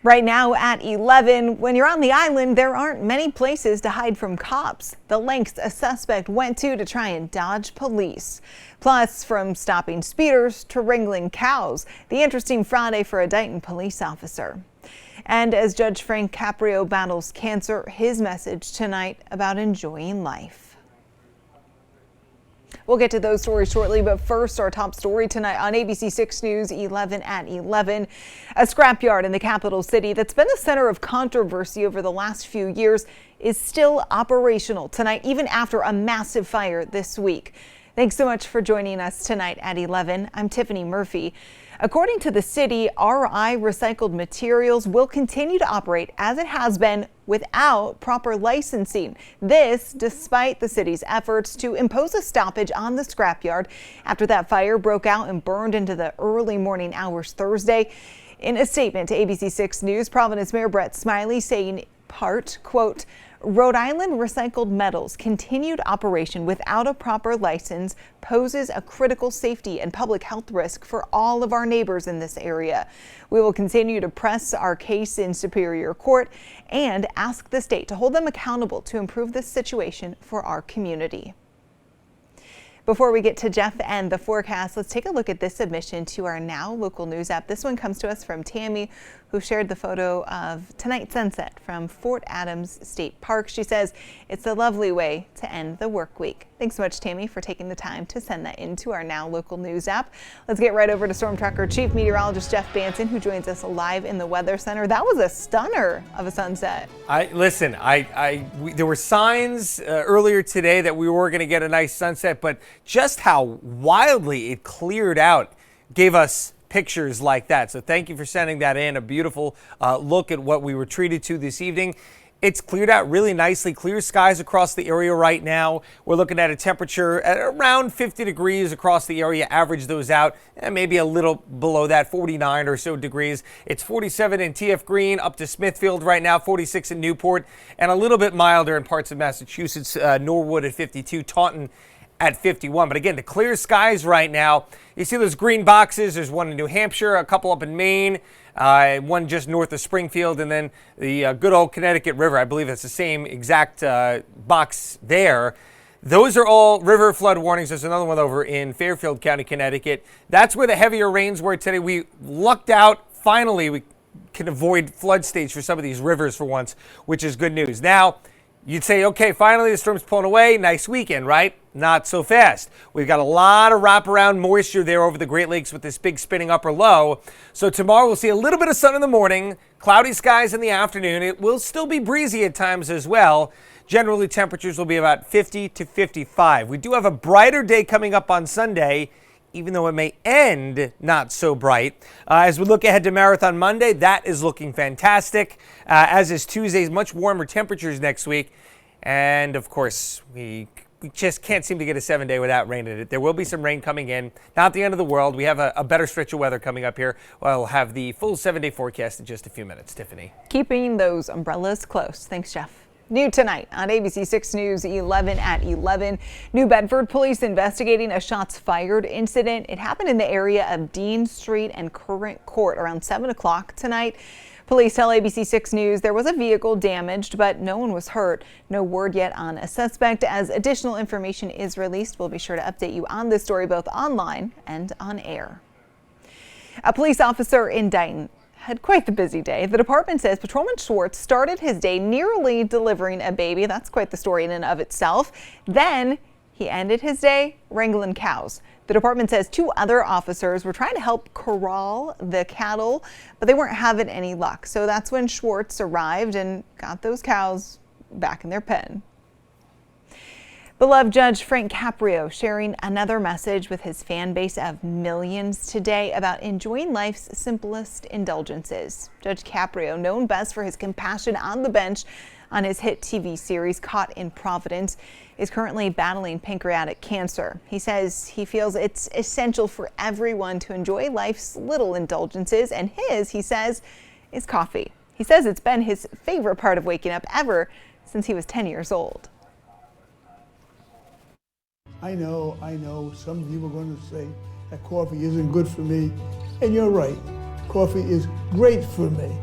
Right now at 11, when you're on the island, there aren't many places to hide from cops. The lengths a suspect went to try and dodge police. Plus, from stopping speeders to wrangling cows, the interesting Friday for a Dighton police officer. And as Judge Frank Caprio battles cancer, his message tonight about enjoying life. We'll get to those stories shortly, but first, our top story tonight on ABC 6 News 11 at 11. A scrapyard in the capital city that's been the center of controversy over the last few years is still operational tonight, even after a massive fire this week. Thanks so much for joining us tonight at 11. I'm Tiffany Murphy. According to the city, RI Recycled Materials will continue to operate as it has been without proper licensing. This despite the city's efforts to impose a stoppage on the scrapyard after that fire broke out and burned into the early morning hours Thursday. In a statement to ABC 6 News, Providence Mayor Brett Smiley saying part, quote, Rhode Island Recycled Metals' continued operation without a proper license poses a critical safety and public health risk for all of our neighbors in this area. We will continue to press our case in Superior Court and ask the state to hold them accountable to improve this situation for our community. Before we get to Jeff and the forecast, let's take a look at this submission to our Now Local News app. This one comes to us from Tammy, who shared the photo of tonight's sunset from Fort Adams State Park. She says it's a lovely way to end the work week. Thanks so much, Tammy, for taking the time to send that into our Now Local News app. Let's get right over to Storm Tracker Chief Meteorologist Jeff Banson, who joins us live in the Weather Center. That was a stunner of a sunset. There were signs earlier today that we were going to get a nice sunset, but just how wildly it cleared out gave us pictures like that. So thank you for sending that in. A beautiful look at what we were treated to this evening. It's cleared out really nicely. Clear skies across the area right now. We're looking at a temperature at around 50 degrees across the area. Average those out, and maybe a little below that, 49 or so degrees. It's 47 in TF Green, up to Smithfield right now, 46 in Newport, and a little bit milder in parts of Massachusetts. Norwood at 52, Taunton at 51. But again, the clear skies right now. You see those green boxes. There's one in New Hampshire, a couple up in Maine, one just north of Springfield, and then the good old Connecticut River. I believe it's the same exact box there. Those are all river flood warnings. There's another one over in Fairfield County, Connecticut. That's where the heavier rains were today. We lucked out. Finally, we can avoid flood stage for some of these rivers for once, which is good news. Now, you'd say, okay, finally the storm's pulling away. Nice weekend, right? Not so fast. We've got a lot of wraparound moisture there over the Great Lakes with this big spinning upper low. So tomorrow we'll see a little bit of sun in the morning, cloudy skies in the afternoon. It will still be breezy at times as well. Generally, temperatures will be about 50 to 55. We do have a brighter day coming up on Sunday, even though it may end not so bright. As we look ahead to Marathon Monday, that is looking fantastic, as is Tuesday's much warmer temperatures next week. And of course, we just can't seem to get a 7-day without rain in it. There will be some rain coming in. Not the end of the world. We have a better stretch of weather coming up here. We'll have the full 7-day forecast in just a few minutes. Tiffany. Keeping those umbrellas close. Thanks, Jeff. New tonight on ABC 6 News 11 at 11. New Bedford police investigating a shots fired incident. It happened in the area of Dean Street and Current Court around 7 o'clock tonight. Police tell ABC 6 News there was a vehicle damaged, but no one was hurt. No word yet on a suspect. As additional information is released, we'll be sure to update you on this story both online and on air. A police officer in Dighton had quite the busy day. The department says Patrolman Schwartz started his day nearly delivering a baby. That's quite the story in and of itself. Then he ended his day wrangling cows. The department says 2 other officers were trying to help corral the cattle, but they weren't having any luck. So that's when Schwartz arrived and got those cows back in their pen. Beloved Judge Frank Caprio sharing another message with his fan base of millions today about enjoying life's simplest indulgences. Judge Caprio, known best for his compassion on the bench on his hit TV series Caught in Providence, is currently battling pancreatic cancer. He says he feels it's essential for everyone to enjoy life's little indulgences, and his, he says, is coffee. He says it's been his favorite part of waking up ever since he was 10 years old. I know, some of you are going to say that coffee isn't good for me, and you're right. Coffee is great for me.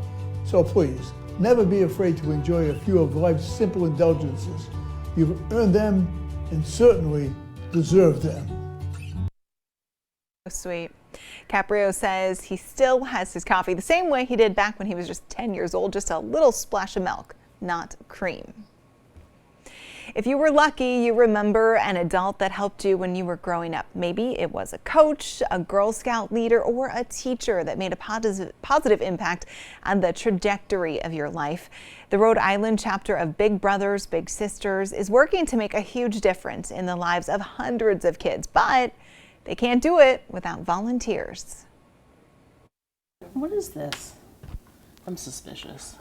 So please, never be afraid to enjoy a few of life's simple indulgences. You've earned them and certainly deserve them. Sweet. Caprio says he still has his coffee the same way he did back when he was just 10 years old, just a little splash of milk, not cream. If you were lucky, you remember an adult that helped you when you were growing up. Maybe it was a coach, a Girl Scout leader, or a teacher that made a positive impact on the trajectory of your life. The Rhode Island chapter of Big Brothers Big Sisters is working to make a huge difference in the lives of hundreds of kids, but they can't do it without volunteers. What is this? I'm suspicious.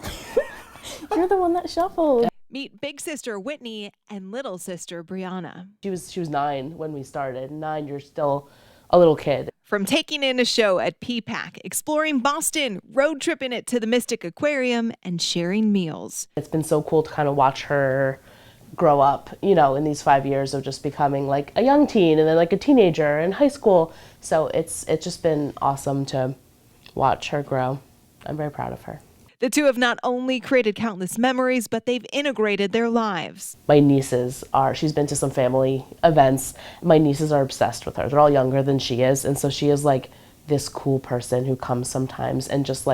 You're the one that shuffled. Meet big sister Whitney and little sister Brianna. She was 9 when we started. 9, you're still a little kid. From taking in a show at PPAC, exploring Boston, road tripping it to the Mystic Aquarium, and sharing meals. It's been so cool to kind of watch her grow up, you know, in these 5 years of just becoming like a young teen and then like a teenager in high school. So it's just been awesome to watch her grow. I'm very proud of her. The two have not only created countless memories, but they've integrated their lives. My nieces she's been to some family events. My nieces are obsessed with her. They're all younger than she is. And so she is like this cool person who comes sometimes and just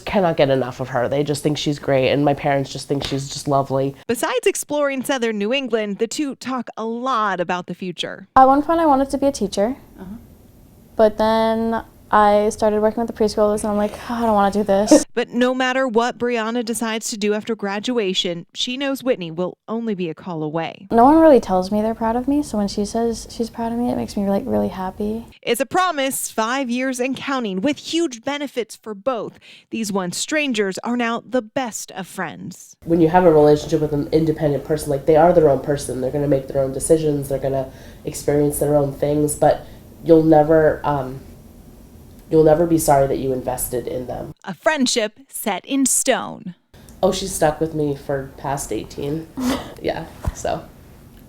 cannot get enough of her. They just think she's great. And my parents just think she's just lovely. Besides exploring southern New England, the two talk a lot about the future. At one point I wanted to be a teacher, but then I started working with the preschoolers and I'm like, oh, I don't want to do this. But no matter what Brianna decides to do after graduation, she knows Whitney will only be a call away. No one really tells me they're proud of me, so when she says she's proud of me, it makes me like really happy. It's a promise, 5 years and counting, with huge benefits for both. These once strangers are now the best of friends. When you have a relationship with an independent person, like they are their own person, they're going to make their own decisions, they're going to experience their own things, but you'll never be sorry that you invested in them. A friendship set in stone. Oh, she's stuck with me for past 18. Yeah, so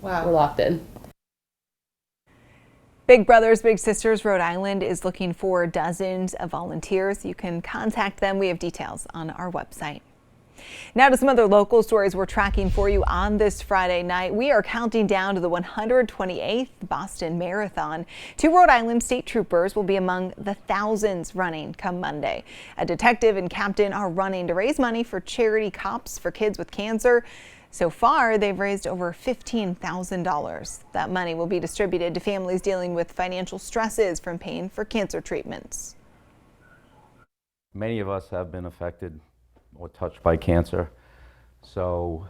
wow, we're locked in. Big Brothers Big Sisters Rhode Island is looking for dozens of volunteers. You can contact them. We have details on our website. Now to some other local stories we're tracking for you on this Friday night. We are counting down to the 128th Boston Marathon. 2 Rhode Island state troopers will be among the thousands running come Monday. A detective and captain are running to raise money for charity Cops for Kids with Cancer. So far, they've raised over $15,000. That money will be distributed to families dealing with financial stresses from paying for cancer treatments. Many of us have been affected or touched by cancer, so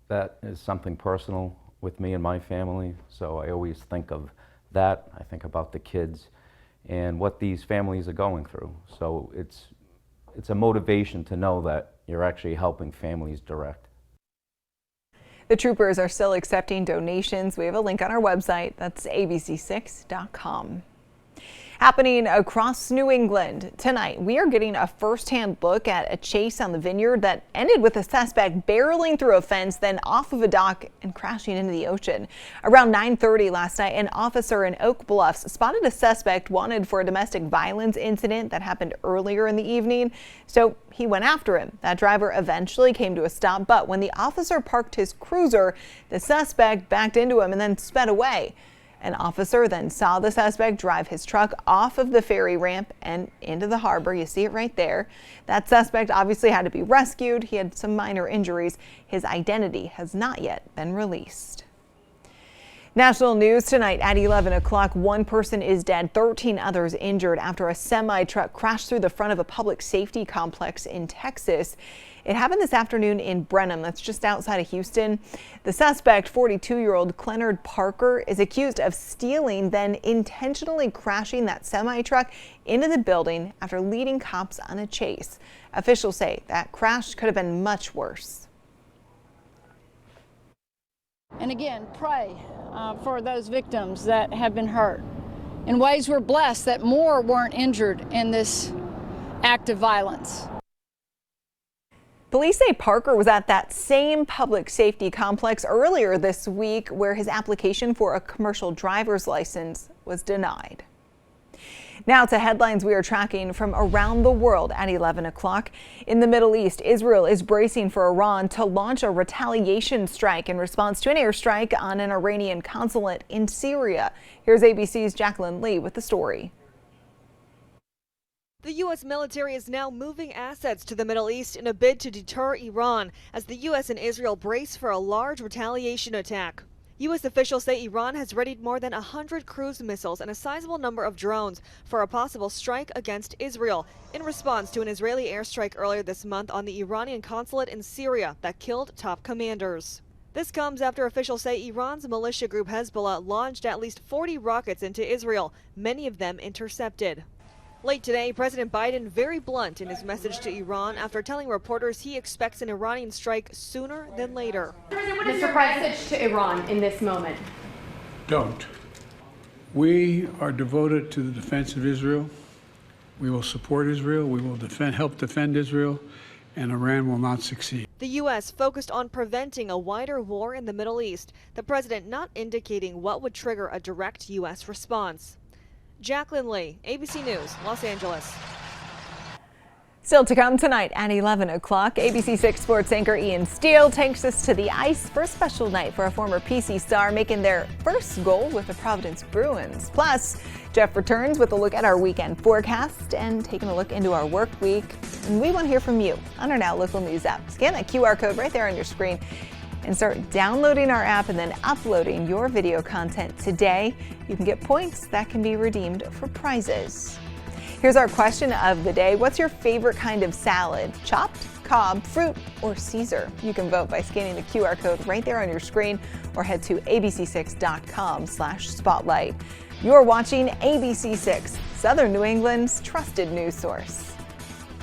that is something personal with me and my family. So I always think of that. I think about the kids and what these families are going through. So it's a motivation to know that you're actually helping families direct. The troopers are still accepting donations. We have a link on our website. That's abc6.com. Happening across New England tonight, we are getting a first-hand look at a chase on the Vineyard that ended with a suspect barreling through a fence, then off of a dock and crashing into the ocean. Around 9:30 last night, an officer in Oak Bluffs spotted a suspect wanted for a domestic violence incident that happened earlier in the evening. So he went after him. That driver eventually came to a stop, but when the officer parked his cruiser, the suspect backed into him and then sped away. An officer then saw the suspect drive his truck off of the ferry ramp and into the harbor. You see it right there. That suspect obviously had to be rescued. He had some minor injuries. His identity has not yet been released. National news tonight at 11 o'clock. 1 person is dead, 13 others injured after a semi-truck crashed through the front of a public safety complex in Texas. It happened this afternoon in Brenham, that's just outside of Houston. The suspect, 42-year-old Clenard Parker, is accused of stealing, then intentionally crashing that semi-truck into the building after leading cops on a chase. Officials say that crash could have been much worse. And again, pray for those victims that have been hurt. In ways we're blessed that more weren't injured in this act of violence. Police say Parker was at that same public safety complex earlier this week where his application for a commercial driver's license was denied. Now to headlines we are tracking from around the world at 11 o'clock. In the Middle East, Israel is bracing for Iran to launch a retaliation strike in response to an airstrike on an Iranian consulate in Syria. Here's ABC's Jacqueline Lee with the story. The U.S. military is now moving assets to the Middle East in a bid to deter Iran as the U.S. and Israel brace for a large retaliation attack. U.S. officials say Iran has readied more than 100 cruise missiles and a sizable number of drones for a possible strike against Israel in response to an Israeli airstrike earlier this month on the Iranian consulate in Syria that killed top commanders. This comes after officials say Iran's militia group Hezbollah launched at least 40 rockets into Israel, many of them intercepted. Late today, President Biden very blunt in his message to Iran after telling reporters he expects an Iranian strike sooner than later. Mr. President, to Iran in this moment. Don't. We are devoted to the defense of Israel. We will support Israel. We will help defend Israel, and Iran will not succeed. The U.S. focused on preventing a wider war in the Middle East, the president not indicating what would trigger a direct U.S. response. Jacqueline Lee, ABC News, Los Angeles. Still to come tonight at 11 o'clock, ABC 6 sports anchor Ian Steele takes us to the ice for a special night for a former PC star making their first goal with the Providence Bruins. Plus, Jeff returns with a look at our weekend forecast and taking a look into our work week. And we want to hear from you on our Now Local News app. Scan that QR code right there on your screen and start downloading our app and then uploading your video content today. You can get points that can be redeemed for prizes. Here's our question of the day. What's your favorite kind of salad? Chopped, Cobb, fruit, or Caesar? You can vote by scanning the QR code right there on your screen or head to abc6.com/spotlight. You're watching ABC6, Southern New England's trusted news source.